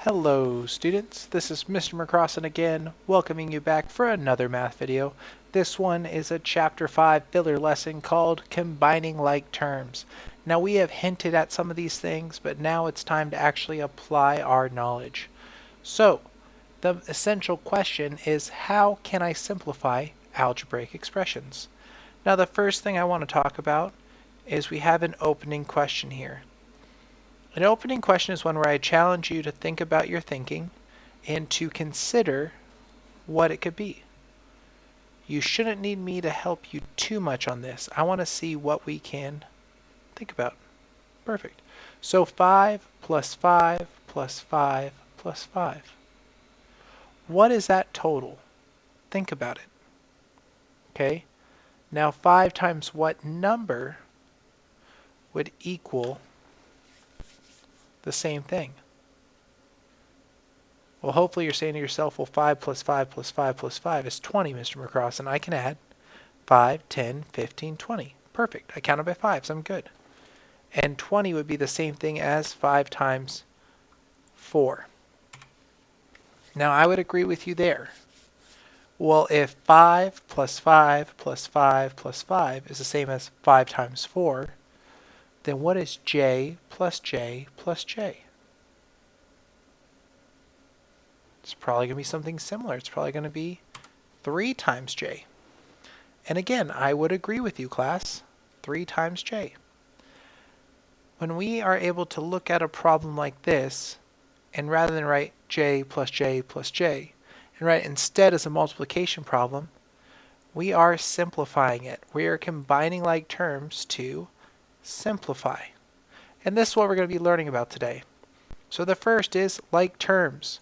Hello students, this is Mr. McCrossan again, welcoming you back for another math video. This one is a chapter 5 filler lesson called Combining Like Terms. Now we have hinted at some of these things, but now it's time to actually apply our knowledge. So, the essential question is, how can I simplify algebraic expressions? Now the first thing I want to talk about is we have an opening question here. An opening question is one where I challenge you to think about your thinking and to consider what it could be. You shouldn't need me to help you too much on this. I want to see what we can think about. Perfect. So 5 plus 5 plus 5 plus 5. What is that total? Think about it. Okay. Now 5 times what number would equal the same thing? Well, hopefully you're saying to yourself, well, 5 plus 5 plus 5 plus 5 is 20, Mr. McCrossan. I can add 5, 10, 15, 20. Perfect. I counted by 5, so I'm good. And 20 would be the same thing as 5 times 4. Now, I would agree with you there. Well, if 5 plus 5 plus 5 plus 5 is the same as 5 times 4, then what is j plus j plus j? It's probably going to be something similar. It's probably going to be 3 times j. And again, I would agree with you, class. 3 times j. When we are able to look at a problem like this, and rather than write j plus j plus j, and write it instead as a multiplication problem, we are simplifying it. We are combining like terms to simplify. And this is what we're going to be learning about today. So the first is like terms.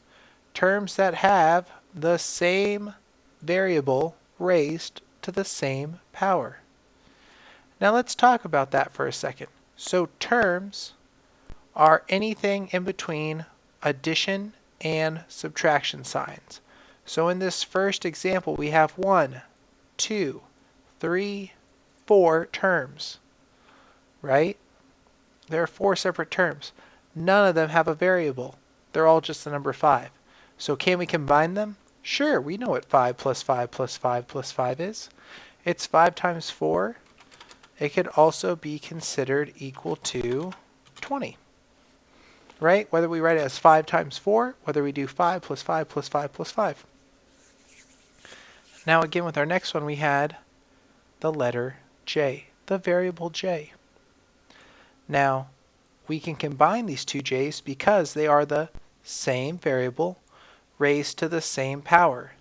Terms that have the same variable raised to the same power. Now let's talk about that for a second. So terms are anything in between addition and subtraction signs. So in this first example we have 1, 2, 3, 4 terms, right? There are 4 separate terms. None of them have a variable. They're all just the number 5. So can we combine them? Sure, we know what 5 plus 5 plus 5 plus 5 is. It's 5 times 4. It could also be considered equal to 20. Right? Whether we write it as 5 times 4, whether we do 5 plus 5 plus 5 plus 5. Now again with our next one we had the letter j, the variable j. Now we can combine these two j's because they are the same variable raised to the same power.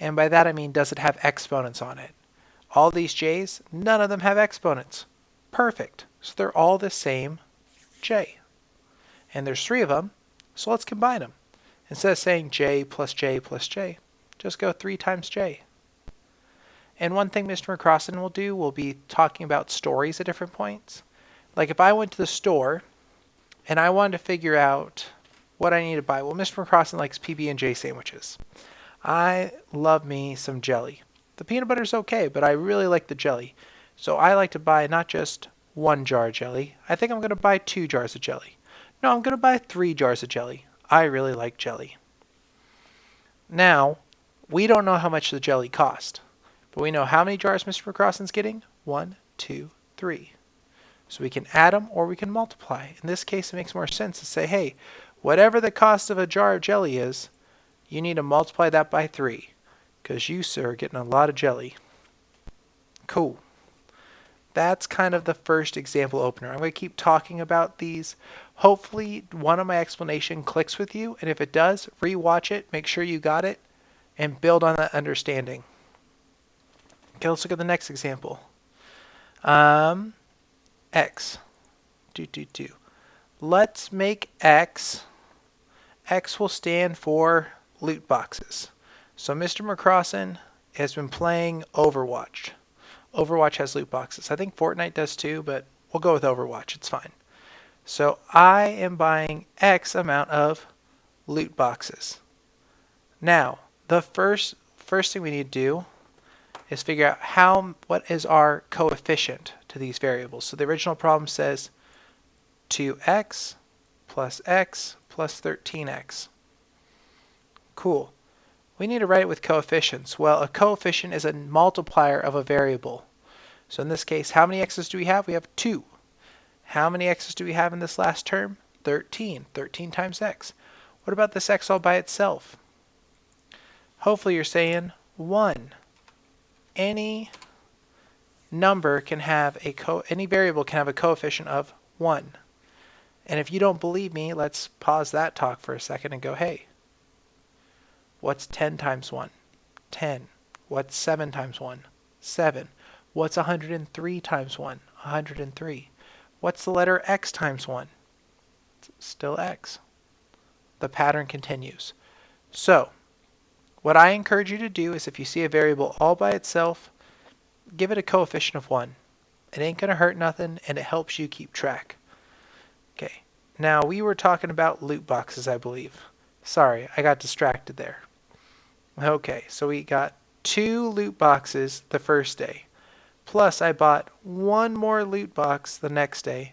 And by that I mean, does it have exponents on it? All these j's, none of them have exponents. Perfect. So they're all the same j. And there's 3 of them, so let's combine them. Instead of saying j plus j plus j, just go 3 times j. And one thing Mr. McCrossan will do, will be talking about stories at different points. Like if I went to the store and I wanted to figure out what I need to buy. Well, Mr. McCrossan likes PB&J sandwiches. I love me some jelly. The peanut butter's okay, but I really like the jelly. So I like to buy not just 1 jar of jelly. I think I'm going to buy 2 jars of jelly. No, I'm going to buy 3 jars of jelly. I really like jelly. Now, we don't know how much the jelly cost, but we know how many jars Mr. McCrossan's getting. 1, 2, 3. So we can add them or we can multiply. In this case, it makes more sense to say, hey, whatever the cost of a jar of jelly is, you need to multiply that by 3, because you, sir, are getting a lot of jelly. Cool. That's kind of the first example opener. I'm going to keep talking about these. Hopefully one of my explanation clicks with you, and if it does, rewatch it, make sure you got it, and build on that understanding. Okay, let's look at the next example. X. Let's make X. X will stand for loot boxes. So Mr. McCrossan has been playing Overwatch. Overwatch has loot boxes. I think Fortnite does too, but we'll go with Overwatch. It's fine. So I am buying X amount of loot boxes. Now, the first thing we need to do is figure out what is our coefficient to these variables. So the original problem says 2x plus 13x. Cool. We need to write it with coefficients. Well, a coefficient is a multiplier of a variable. So in this case, how many x's do we have? We have 2. How many x's do we have in this last term? 13. 13 times x. What about this x all by itself? Hopefully you're saying 1. Any number can have any variable can have a coefficient of 1. And if you don't believe me, let's pause that talk for a second and go, hey, what's 10 times 1? 10. What's 7 times 1? 7. What's 103 times 1? 103. What's the letter x times 1? It's still x. The pattern continues. So, what I encourage you to do is if you see a variable all by itself, give it a coefficient of 1. It ain't going to hurt nothing, and it helps you keep track. Okay, now we were talking about loot boxes, I believe. Sorry, I got distracted there. Okay, so we got 2 loot boxes the first day. Plus I bought 1 more loot box the next day.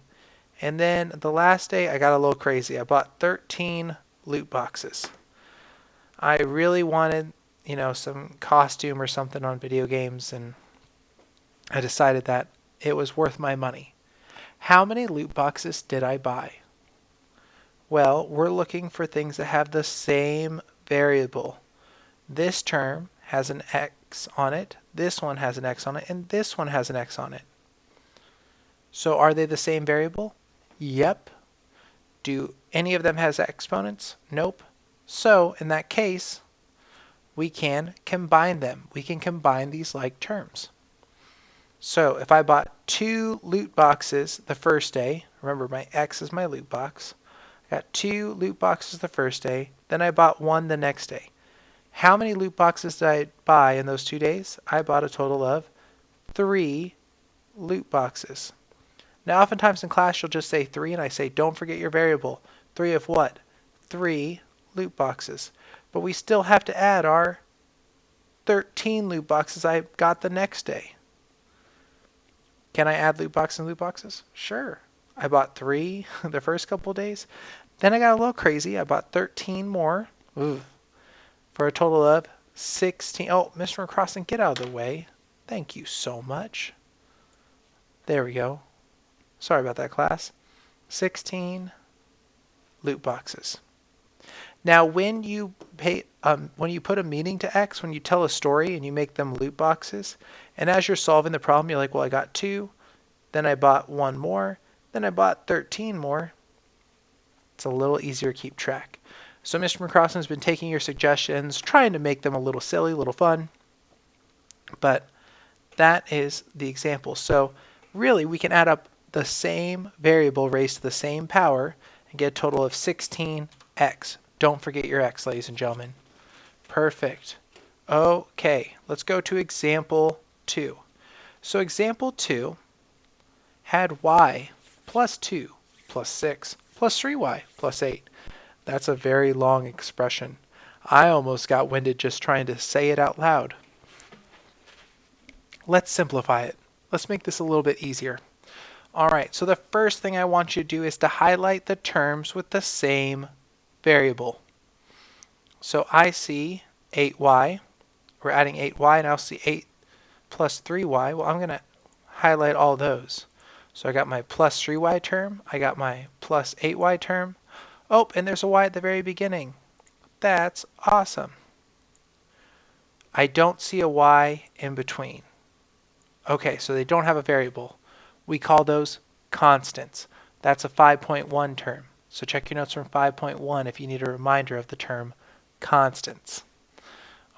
And then the last day I got a little crazy. I bought 13 loot boxes. I really wanted, some costume or something on video games, and I decided that it was worth my money. How many loot boxes did I buy? Well, we're looking for things that have the same variable. This term has an x on it, this one has an x on it, and this one has an x on it. So are they the same variable? Yep. Do any of them has exponents? Nope. So in that case, we can combine them. We can combine these like terms. So if I bought 2 loot boxes the first day, remember my x is my loot box, I got 2 loot boxes the first day, then I bought 1 the next day. How many loot boxes did I buy in those 2 days? I bought a total of 3 loot boxes. Now oftentimes in class you'll just say 3 and I say don't forget your variable. 3 of what? 3 loot boxes. But we still have to add our 13 loot boxes I got the next day. Can I add loot boxes and loot boxes? Sure. I bought 3 the first couple of days. Then I got a little crazy. I bought 13 more. Ooh. For a total of 16. Oh, Mr. McCrossan, get out of the way. Thank you so much. There we go. Sorry about that, class. 16 loot boxes. Now, when you put a meaning to x, when you tell a story and you make them loot boxes, and as you're solving the problem, you're like, well, I got 2, then I bought 1 more, then I bought 13 more. It's a little easier to keep track. So Mr. McCrossan has been taking your suggestions, trying to make them a little silly, a little fun, but that is the example. So really, we can add up the same variable raised to the same power and get a total of 16x. Don't forget your x, ladies and gentlemen. Perfect. Okay, let's go to example 2. So example 2 had y plus 2 plus 6 plus 3y plus 8. That's a very long expression. I almost got winded just trying to say it out loud. Let's simplify it. Let's make this a little bit easier. Alright, so the first thing I want you to do is to highlight the terms with the same variable. So I see 8y. We're adding 8y, and I'll see 8 plus 3y. Well, I'm going to highlight all those. So I got my plus 3y term. I got my plus 8y term. Oh, and there's a y at the very beginning. That's awesome. I don't see a y in between. Okay, so they don't have a variable. We call those constants. That's a 5.1 term. So check your notes from 5.1 if you need a reminder of the term constants.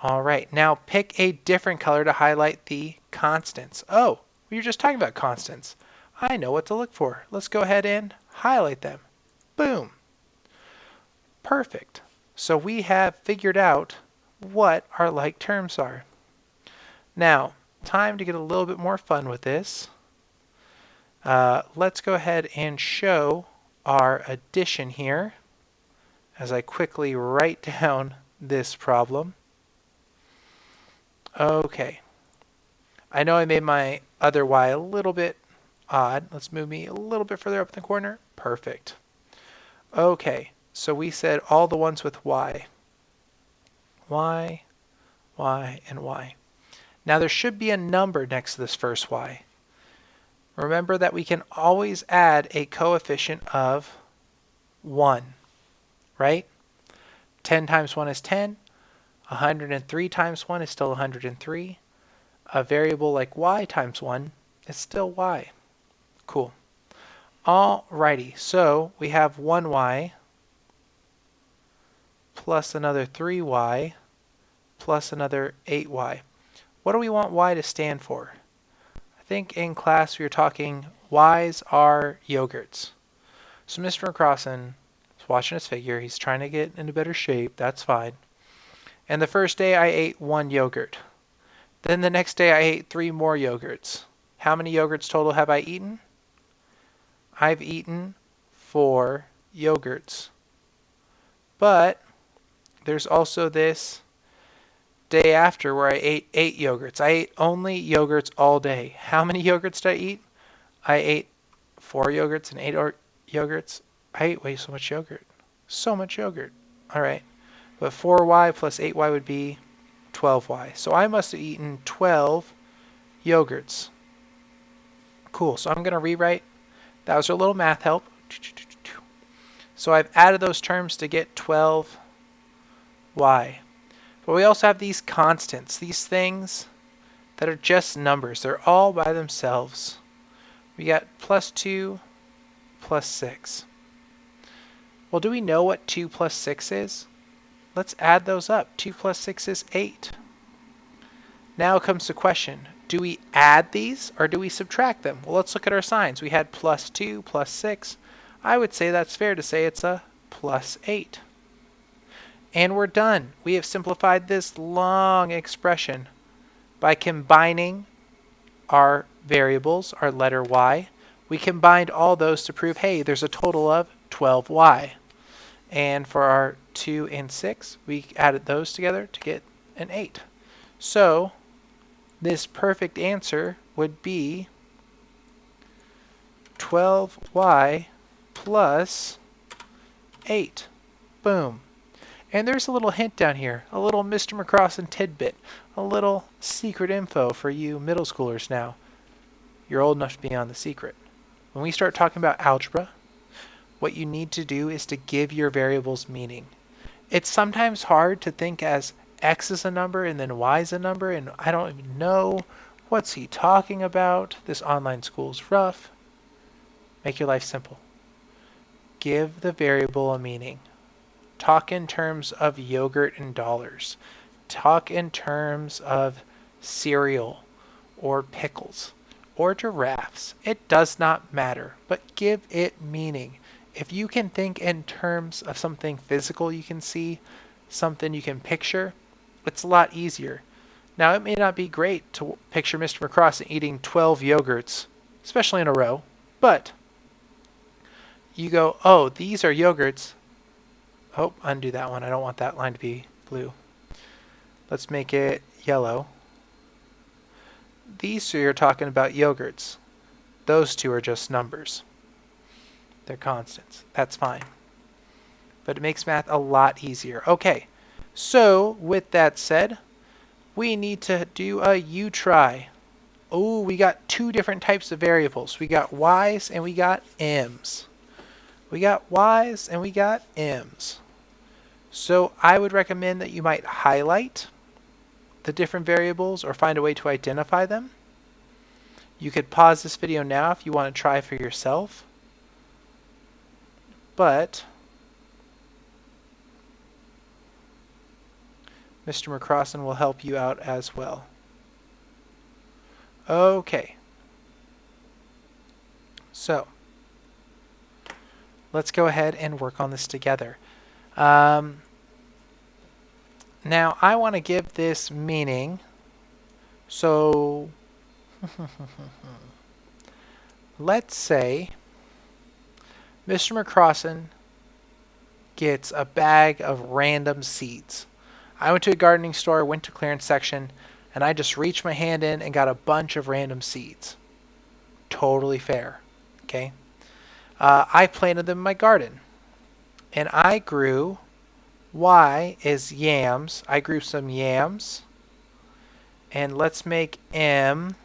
All right, now pick a different color to highlight the constants. Oh, we were just talking about constants. I know what to look for. Let's go ahead and highlight them. Boom. Perfect. So we have figured out what our like terms are. Now, time to get a little bit more fun with this. Let's go ahead and show our addition here as I quickly write down this problem. Okay. I know I made my other y a little bit odd. Let's move me a little bit further up in the corner. Perfect. Okay, so we said all the ones with y. y, y, and y. Now there should be a number next to this first y. Remember that we can always add a coefficient of 1, right? 10 times 1 is 10. 103 times 1 is still 103. A variable like y times 1 is still y. Cool. Alrighty, so we have 1y plus another 3y plus another 8y. What do we want y to stand for? I think in class we were talking y's are yogurts. So Mr. McCrossan is watching his figure. He's trying to get into better shape. That's fine. And the first day I ate 1 yogurt. Then the next day I ate 3 more yogurts. How many yogurts total have I eaten? I've eaten 4 yogurts. But there's also this day after where I ate 8 yogurts. I ate only yogurts all day. How many yogurts did I eat? I ate 4 yogurts and 8 yogurts. I ate way so much yogurt. So much yogurt. All right. But 4y plus 8y would be 12y. So I must have eaten 12 yogurts. Cool. So I'm going to rewrite. That was our little math help. So I've added those terms to get 12y. But we also have these constants, these things that are just numbers. They're all by themselves. We got plus 2 plus 6. Well, do we know what 2 plus 6 is? Let's add those up. 2 plus 6 is 8. Now comes the question. Do we add these or do we subtract them? Well, let's look at our signs. We had plus 2 plus 6. I would say that's fair to say it's a plus 8. And we're done. We have simplified this long expression by combining our variables, our letter y. We combined all those to prove, hey, there's a total of 12y. And for our 2 and 6, we added those together to get an 8. So this perfect answer would be 12y plus 8. Boom. And there's a little hint down here, a little Mr. McCrossan tidbit, a little secret info for you middle schoolers now. You're old enough to be on the secret. When we start talking about algebra, what you need to do is to give your variables meaning. It's sometimes hard to think as x is a number and then y is a number, and I don't even know what's he talking about. This online school is rough. Make your life simple. Give the variable a meaning. Talk in terms of yogurt and dollars. Talk in terms of cereal or pickles or giraffes. It does not matter, but give it meaning. If you can think in terms of something physical you can see, something you can picture, it's a lot easier. Now, it may not be great to picture Mr. McCrossan eating 12 yogurts, especially in a row, but you go, oh, these are yogurts. Oh, undo that one. I don't want that line to be blue. Let's make it yellow. These two are talking about yogurts. Those two are just numbers. They're constants. That's fine. But it makes math a lot easier. Okay, so with that said, we need to do a u-try. Oh, we got 2 different types of variables. We got y's and we got m's. We got y's and we got m's. So I would recommend that you might highlight the different variables or find a way to identify them. You could pause this video now if you want to try for yourself. But Mr. McCrossan will help you out as well. Okay. So let's go ahead and work on this together. Now I want to give this meaning. So let's say Mr. McCrossan gets a bag of random seeds. I went to a gardening store, went to clearance section, and I just reached my hand in and got a bunch of random seeds. Totally fair. Okay. I planted them in my garden, and I grew Y is yams. I grew some yams. And let's make M.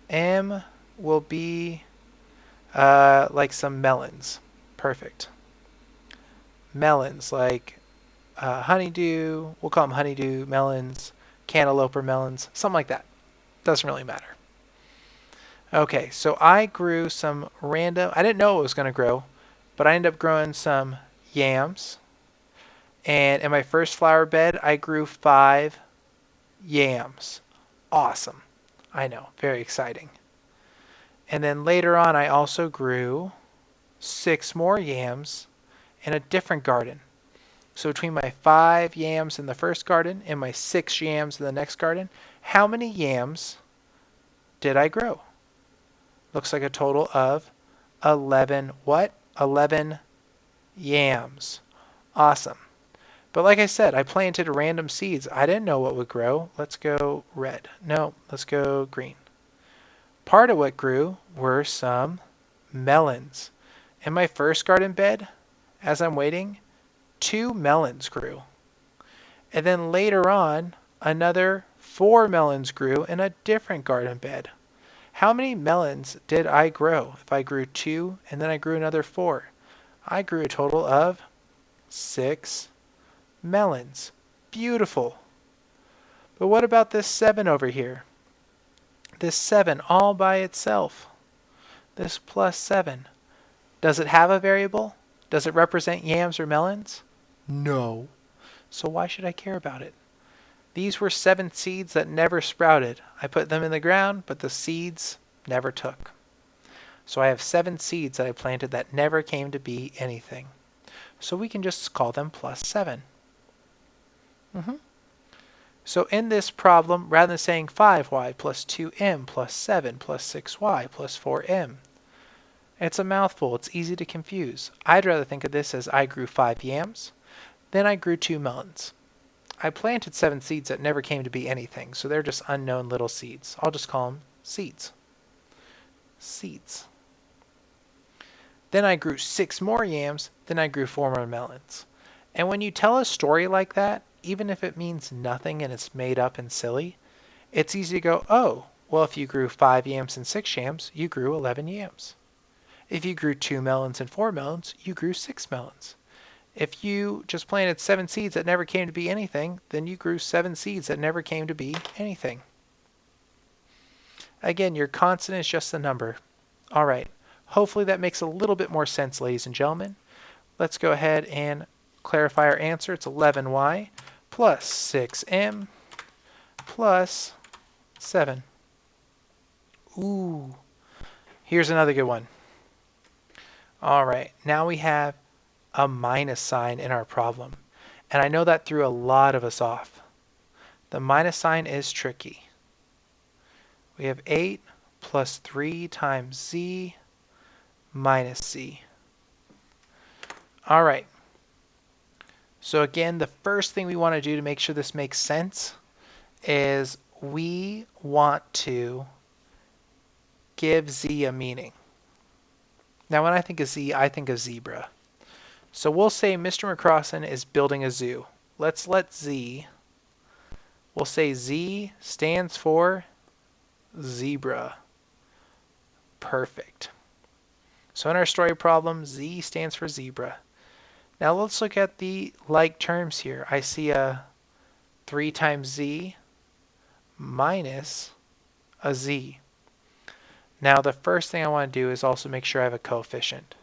M will be like some melons. Perfect. Melons, like honeydew. We'll call them honeydew melons, cantaloupe or melons, something like that. Doesn't really matter. Okay, so I grew some random, I didn't know it was going to grow, but I ended up growing some yams. And in my first flower bed, I grew 5 yams. Awesome. I know, very exciting. And then later on, I also grew 6 more yams in a different garden. So between my 5 yams in the first garden and my 6 yams in the next garden, how many yams did I grow? Looks like a total of 11 what? 11 yams. Awesome. But like I said, I planted random seeds. I didn't know what would grow. Let's go red. No, let's go green. Part of what grew were some melons. In my first garden bed, as I'm waiting, 2 melons grew. And then later on, another 4 melons grew in a different garden bed. How many melons did I grow? If I grew 2 and then I grew another 4, I grew a total of 6 melons. Beautiful. But what about this 7 over here? This 7 all by itself. This plus 7. Does it have a variable? Does it represent yams or melons? No. So why should I care about it? These were 7 seeds that never sprouted. I put them in the ground, but the seeds never took. So I have 7 seeds that I planted that never came to be anything. So we can just call them plus 7. So in this problem, rather than saying 5y plus 2m plus 7 plus 6y plus 4m, it's a mouthful. It's easy to confuse. I'd rather think of this as I grew 5 yams, then I grew 2 melons. I planted 7 seeds that never came to be anything, so they're just unknown little seeds. I'll just call them seeds. Seeds. Then I grew 6 more yams, then I grew 4 more melons. And when you tell a story like that, even if it means nothing and it's made up and silly, it's easy to go, oh, well, if you grew 5 yams and 6 yams, you grew 11 yams. If you grew 2 melons and 4 melons, you grew 6 melons. If you just planted 7 seeds that never came to be anything, then you grew 7 seeds that never came to be anything. Again, your constant is just a number. All right. Hopefully that makes a little bit more sense, ladies and gentlemen. Let's go ahead and clarify our answer. It's 11y plus 6m plus 7. Ooh. Here's another good one. All right. Now we have a minus sign in our problem. And I know that threw a lot of us off. The minus sign is tricky. We have 8 plus 3 times z minus z. All right. So again, the first thing we want to do to make sure this makes sense is we want to give z a meaning. Now when I think of z, I think of zebra. So we'll say Mr. McCrossan is building a zoo. Let's let z, we'll say z stands for zebra. Perfect. So in our story problem, z stands for zebra. Now let's look at the like terms here. I see a 3 times z minus a z. Now the first thing I want to do is also make sure I have a coefficient.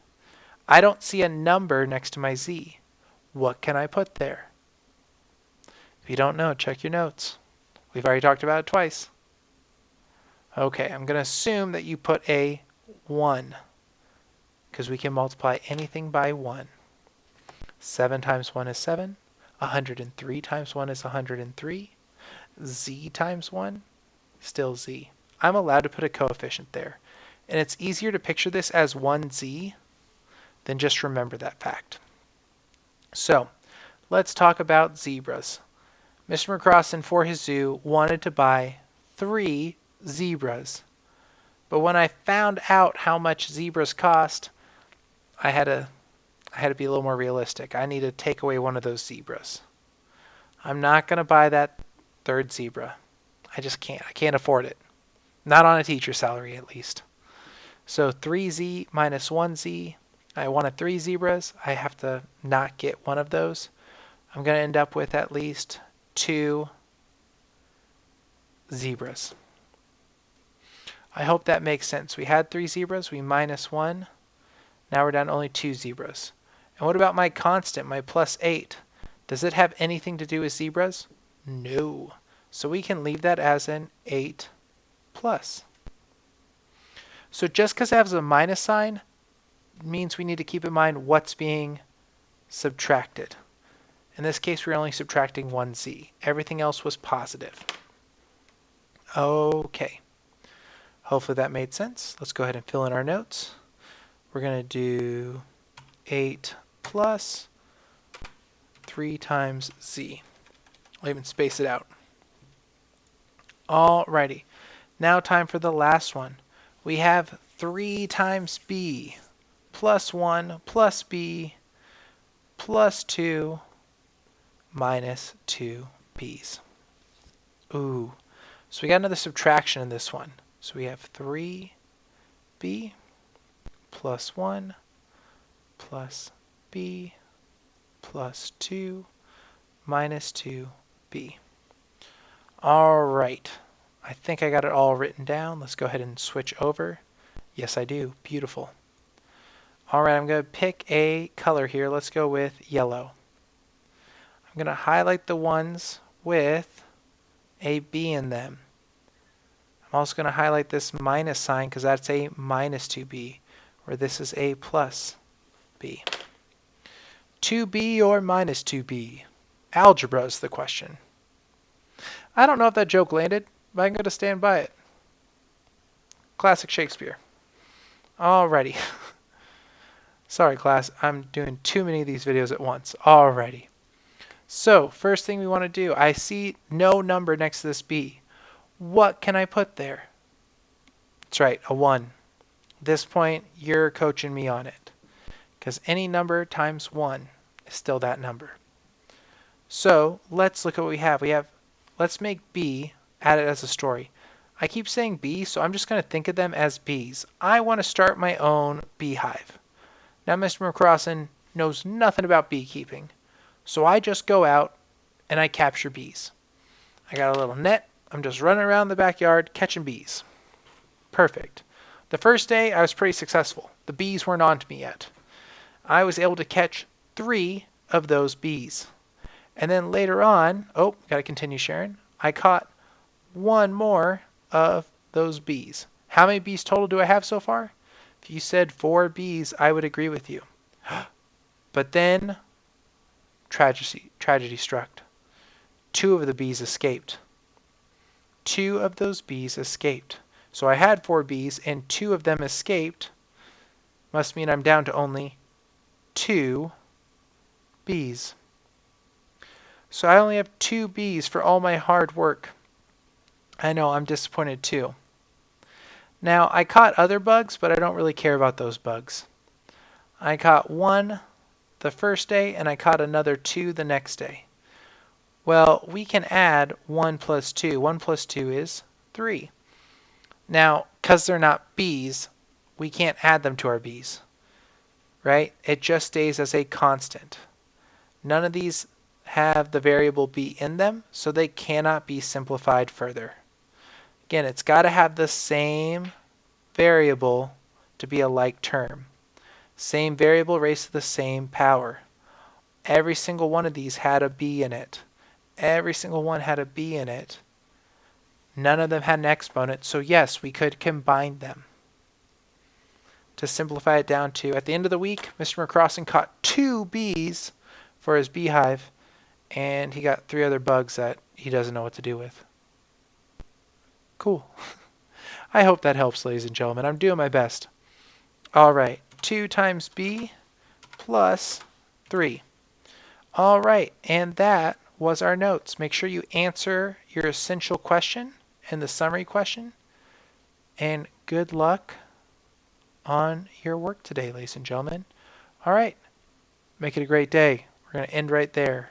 I don't see a number next to my z. What can I put there? If you don't know, check your notes. We've already talked about it twice. Okay, I'm going to assume that you put a 1 because we can multiply anything by 1. 7 times 1 is 7. 103 times 1 is 103. Z times 1, still z. I'm allowed to put a coefficient there. And it's easier to picture this as 1z than just remember that fact. So, let's talk about zebras. Mr. McCrossan, for his zoo, wanted to buy 3 zebras. But when I found out how much zebras cost, I had I had to be a little more realistic. I need to take away one of those zebras. I'm not going to buy that third zebra. I just can't. I can't afford it. Not on a teacher's salary, at least. So 3z minus 1z. I wanted 3 zebras. I have to not get one of those. I'm going to end up with at least 2 zebras. I hope that makes sense. We had 3 zebras. We minus 1. Now we're down to only 2 zebras. And what about my constant, my plus 8? Does it have anything to do with zebras? No. So we can leave that as an 8 plus. So just because it has a minus sign means we need to keep in mind what's being subtracted. In this case, we're only subtracting 1z. Everything else was positive. Okay. Hopefully that made sense. Let's go ahead and fill in our notes. We're going to do 8 plus 3 times z. I'll even space it out. Alrighty. Now time for the last one. We have 3 times b plus 1 plus b plus 2 minus 2 b's. Ooh. So we got another subtraction in this one. So we have 3b plus 1 plus b plus 2 minus 2b. All right. I think I got it all written down. Let's go ahead and switch over. Yes, I do. Beautiful. All right, I'm going to pick a color here. Let's go with yellow. I'm going to highlight the ones with a B in them. I'm also going to highlight this minus sign because that's a minus 2B, where this is a plus B. 2B or minus 2B? Algebra is the question. I don't know if that joke landed, but I'm going to stand by it. Classic Shakespeare. Alrighty. Sorry, class. I'm doing too many of these videos at once. Alrighty. So, first thing we want to do, I see no number next to this B. What can I put there? That's right, a 1. At this point, you're coaching me on it. Because any number times 1 is still that number. So, let's look at what we have. Let's make B, add it as a story. I keep saying B, so I'm just going to think of them as bees. I want to start my own beehive. Now, Mr. McCrossan knows nothing about beekeeping. So I just go out and I capture bees. I got a little net. I'm just running around the backyard catching bees. Perfect. The first day, I was pretty successful. The bees weren't on to me yet. I was able to catch 3 of those bees. And then later on, got to continue sharing. I caught 1 more of those bees. How many bees total do I have so far? If you said 4 bees, I would agree with you. But then tragedy struck. 2 of the bees escaped. 2 of those bees escaped. So I had 4 bees and 2 of them escaped. Must mean I'm down to only 2 bees. So I only have 2 bees for all my hard work. I know, I'm disappointed too. Now, I caught other bugs, but I don't really care about those bugs. I caught 1 the first day, and I caught another 2 the next day. Well, we can add 1 plus 2. 1 plus 2 is 3. Now, because they're not bees, we can't add them to our bees, right? It just stays as a constant. None of these have the variable b in them, so they cannot be simplified further. Again, it's got to have the same variable to be a like term. Same variable raised to the same power. Every single one of these had a b in it. Every single one had a b in it. None of them had an exponent, so yes, we could combine them. To simplify it down to, at the end of the week, Mr. McCrossan caught 2 bees for his beehive, and he got 3 other bugs that he doesn't know what to do with. Cool. I hope that helps, ladies and gentlemen. I'm doing my best. All right, 2 times b plus 3. All right, and that was our notes. Make sure you answer your essential question and the summary question. And good luck on your work today, ladies and gentlemen. All right, Make it a great day. We're going to end right there.